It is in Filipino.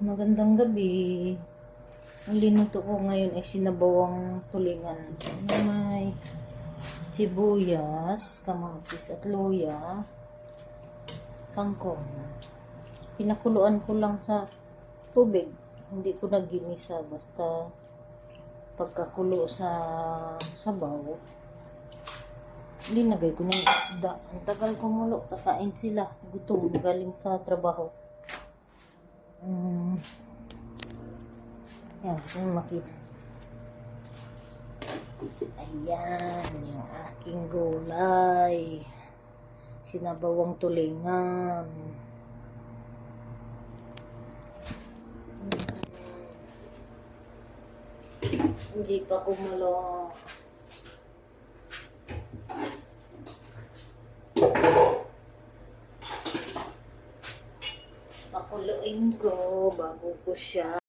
Magandang gabi. Ang linuto ko ngayon ay sinabawang tulingan. May sibuyas, kamatis at luya, kangkong. Pinakuluan ko lang sa tubig. Hindi ko na ginisa. Basta pagkakulo sa sabaw, linagay ko na yung isda. Ang tagal kumulo. Kakain sila. Gutom. Galing sa trabaho. Yan, kung makita. Ayan, yung aking gulay. Sinabawang tulingan. Hindi pa kumulo. Pakuluin ko bago ko siya